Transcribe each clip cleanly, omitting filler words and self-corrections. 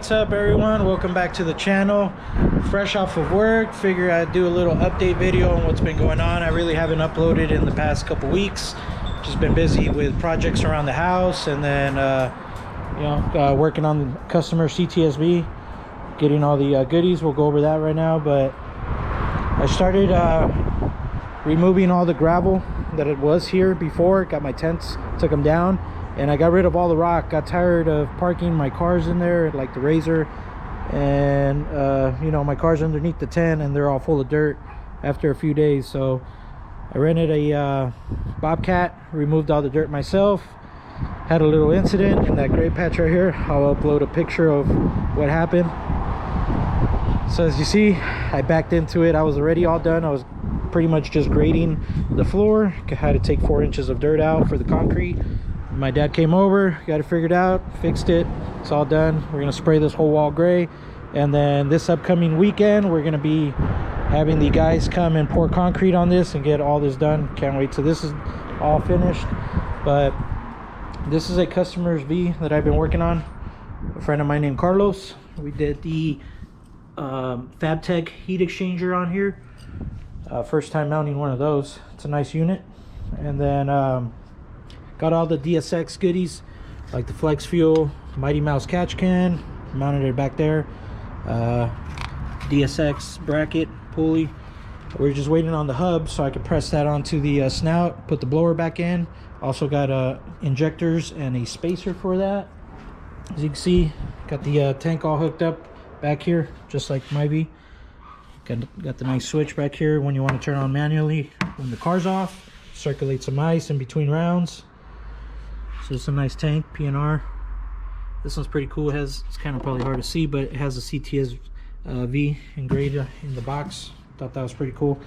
What's up everyone, welcome back to the channel. Fresh off of work, figure I'd do a little update video on what's been going on. I really haven't uploaded in the past couple weeks, just been busy with projects around the house, and then working on the customer CTSV, getting all the goodies. We'll go over that right now. But I started removing all the gravel that it was here before. Got my tents, took them down, and I got rid of all the rock. Got tired of parking my cars in there, like the Razor, and my car's underneath the tent and they're all full of dirt after a few days. So I rented a Bobcat, removed all the dirt myself. Had a little incident in that gray patch right here. I'll upload a picture of what happened. So as you see, I backed into it. I was already all done. I was pretty much just grading the floor. I had to take 4 inches of dirt out for the concrete. My dad came over, got it figured out, fixed it. It's all done. We're gonna spray this whole wall gray, and then this upcoming weekend we're gonna be having the guys come and pour concrete on this and get all this done. Can't wait till this is all finished. But this is a customer's V that I've been working on. A friend of mine named Carlos. We did the FabTech heat exchanger on here. First time mounting one of those. It's a nice unit. And then got all the DSX goodies, like the Flex Fuel, Mighty Mouse catch can, mounted it back there. DSX bracket, pulley. We're just waiting on the hub so I could press that onto the snout, put the blower back in. Also got injectors and a spacer for that. As you can see, got the tank all hooked up back here, just like my V. Got the nice switch back here when you want to turn on manually when the car's off. Circulate some ice in between rounds. So it's a nice tank, PNR. This one's pretty cool. It's kind of probably hard to see, but it has a CTS V engraved in the box. Thought that was pretty cool.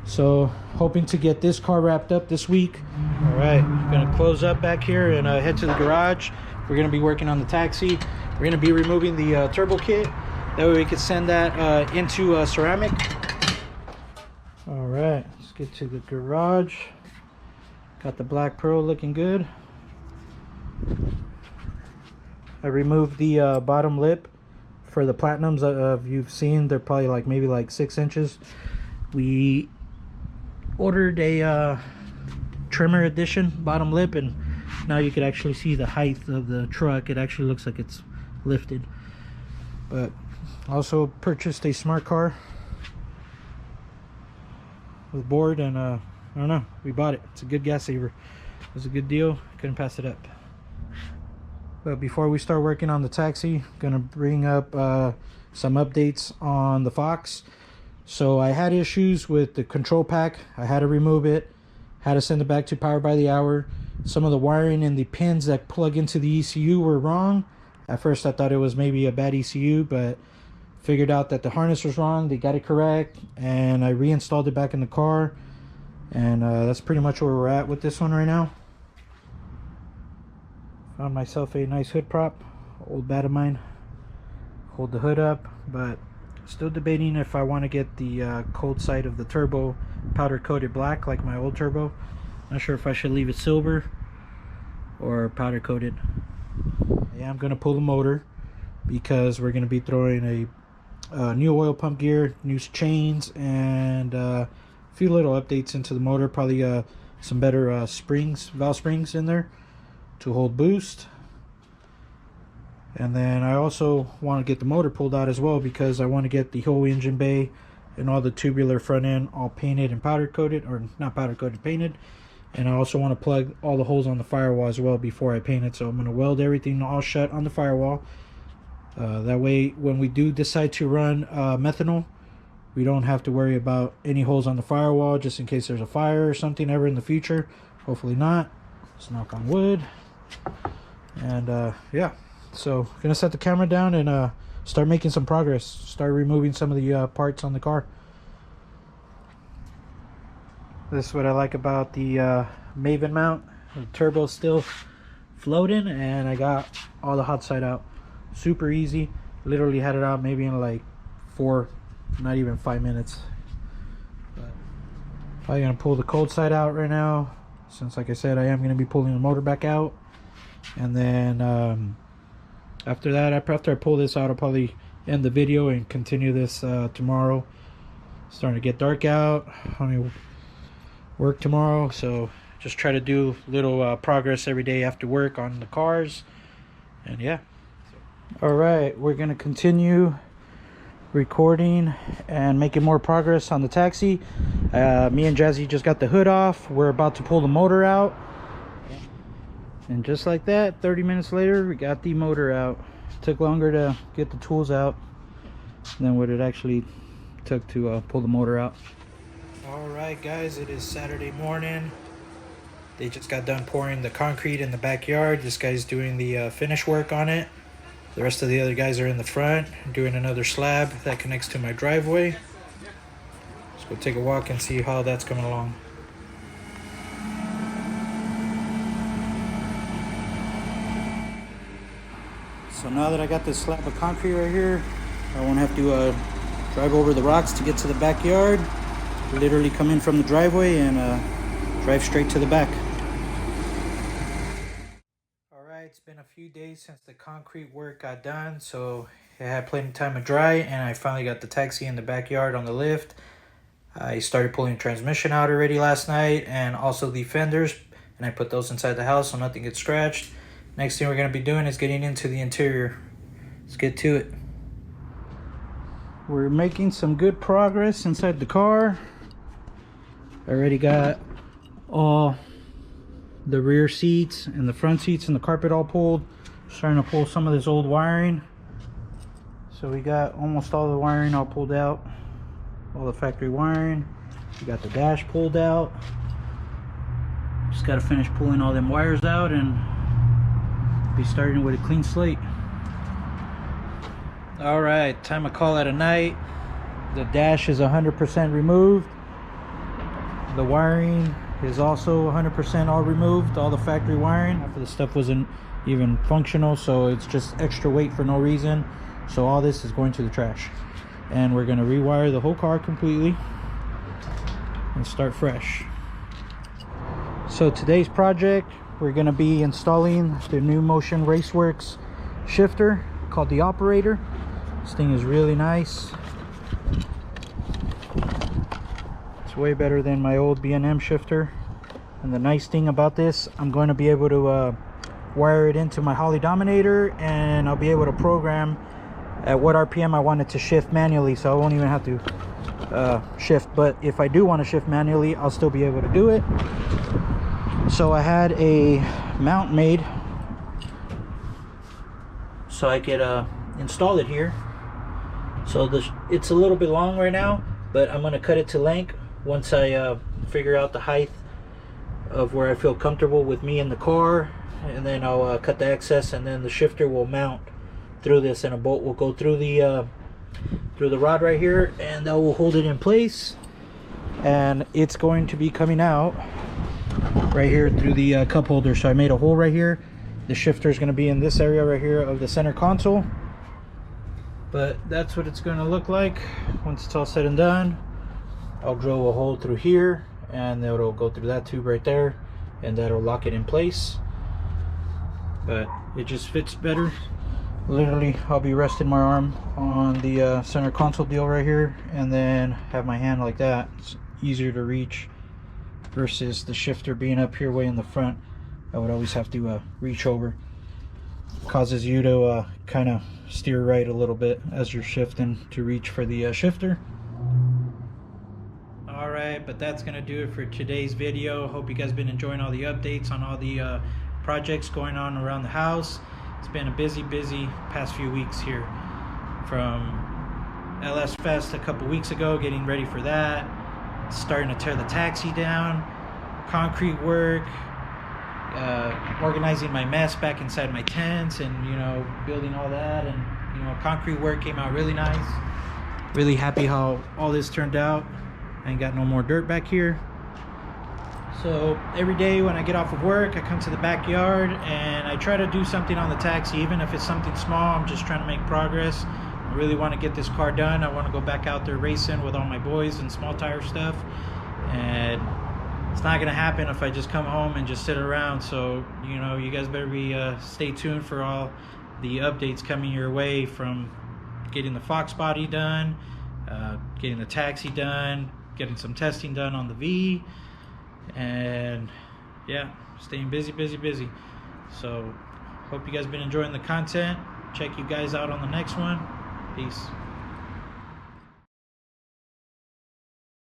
So hoping to get this car wrapped up this week. All right, gonna close up back here and head to the garage. We're gonna be working on the taxi. We're gonna be removing the turbo kit. That way we can send that into ceramic. All right, let's get to the garage. Got the black pearl looking good. I removed the bottom lip for the platinums. You've seen they're probably like maybe like 6 inches. We ordered a trimmer edition bottom lip, and now you can actually see the height of the truck. It actually looks like it's lifted. But also purchased a smart car with board, and I don't know, we bought it. It's a good gas saver. It was a good deal, couldn't pass it up. But before we start working on the taxi, I'm gonna bring up some updates on the Fox. So I had issues with the control pack. I had to remove it, had to send it back to power by the hour. Some of the wiring and the pins that plug into the ECU were wrong. At first I thought it was maybe a bad ECU, but figured out that the harness was wrong. They got it correct, and I reinstalled it back in the car. And that's pretty much where we're at with this one right now. Found myself a nice hood prop, old bat of mine. Hold the hood up, but still debating if I want to get the cold side of the turbo powder coated black like my old turbo. Not sure if I should leave it silver or powder coated. Yeah, I'm gonna pull the motor because we're gonna be throwing a new oil pump gear, new chains, and a few little updates into the motor. Probably some better springs, valve springs in there to hold boost. And then I also want to get the motor pulled out as well, because I want to get the whole engine bay and all the tubular front end all painted and powder coated, or not powder coated, painted. And I also want to plug all the holes on the firewall as well before I paint it. So I'm going to weld everything all shut on the firewall. That way when we do decide to run methanol, we don't have to worry about any holes on the firewall, just in case there's a fire or something ever in the future. Hopefully not. Let's knock on wood. And yeah, so gonna set the camera down and start making some progress. Start removing some of the parts on the car. This is what I like about the Maven mount. The turbo's still floating, and I got all the hot side out. Super easy. Literally had it out maybe in like 4, not even 5 minutes. But probably gonna pull the cold side out right now, since like I said, I am gonna be pulling the motor back out. And then After that, after I pull this out, I'll probably end the video and continue this tomorrow. It's starting to get dark out. I mean, work tomorrow, so just try to do little progress every day after work on the cars. And yeah. All right, we're gonna continue recording and making more progress on the taxi. Me and Jazzy just got the hood off. We're about to pull the motor out, and just like that, 30 minutes later, we got the motor out. Took longer to get the tools out than what it actually took to pull the motor out. All right, guys, it is Saturday morning. They just got done pouring the concrete in the backyard. This guy's doing the finish work on it. The rest of the other guys are in the front doing another slab that connects to my driveway. Let's go take a walk and see how that's coming along. So now that I got this slab of concrete right here, I won't have to drive over the rocks to get to the backyard. Literally come in from the driveway and drive straight to the back. It's been a few days since the concrete work got done, so I had plenty of time to dry, and I finally got the taxi in the backyard on the lift. I started pulling the transmission out already last night, and also the fenders, and I put those inside the house so nothing gets scratched. Next thing we're going to be doing is getting into the interior. Let's get to it. We're making some good progress inside the car. I already got all the rear seats and the front seats and the carpet all pulled. Starting to pull some of this old wiring. So we got almost all the wiring all pulled out, all the factory wiring. We got the dash pulled out. Just got to finish pulling all them wires out and be starting with a clean slate. All right, time to call it a night. The dash is 100% removed. The wiring is also 100% all removed, all the factory wiring. Half of the stuff wasn't even functional, so it's just extra weight for no reason. So all this is going to the trash, and we're going to rewire the whole car completely and start fresh. So today's project, we're going to be installing the new Motion Raceworks shifter called the Operator. This thing is really nice. Way better than my old B&M shifter. And the nice thing about this, I'm going to be able to wire it into my Holly Dominator, and I'll be able to program at what RPM I want it to shift manually, so I won't even have to shift. But if I do want to shift manually, I'll still be able to do it. So I had a mount made so I could install it here. So it's a little bit long right now, but I'm going to cut it to length once I figure out the height of where I feel comfortable with me in the car, and then I'll cut the excess, and then the shifter will mount through this, and a bolt will go through the rod right here, and that will hold it in place. And it's going to be coming out right here through the cup holder. So I made a hole right here. The shifter is going to be in this area right here of the center console, but that's what it's going to look like once it's all said and done. I'll drill a hole through here, and it'll go through that tube right there, and that'll lock it in place. But it just fits better. Literally, I'll be resting my arm on the center console deal right here, and then have my hand like that. It's easier to reach versus the shifter being up here way in the front. I would always have to reach over. Causes you to kind of steer right a little bit as you're shifting to reach for the shifter. Alright, but that's gonna do it for today's video. Hope you guys been enjoying all the updates on all the projects going on around the house. It's been a busy past few weeks here, from LS Fest a couple weeks ago, getting ready for that, starting to tear the taxi down, concrete work, organizing my mess back inside my tents, and building all that. And concrete work came out really nice. Really happy how all this turned out. I ain't got no more dirt back here. So every day when I get off of work, I come to the backyard and I try to do something on the taxi, even if it's something small. I'm just trying to make progress. I really want to get this car done. I want to go back out there racing with all my boys and small tire stuff, and it's not gonna happen if I just come home and just sit around. So you guys better be stay tuned for all the updates coming your way from getting the Fox body done, getting the Taxi done, getting some testing done on the V, and yeah, staying busy. So hope you guys been enjoying the content. Check you guys out on the next one. Peace.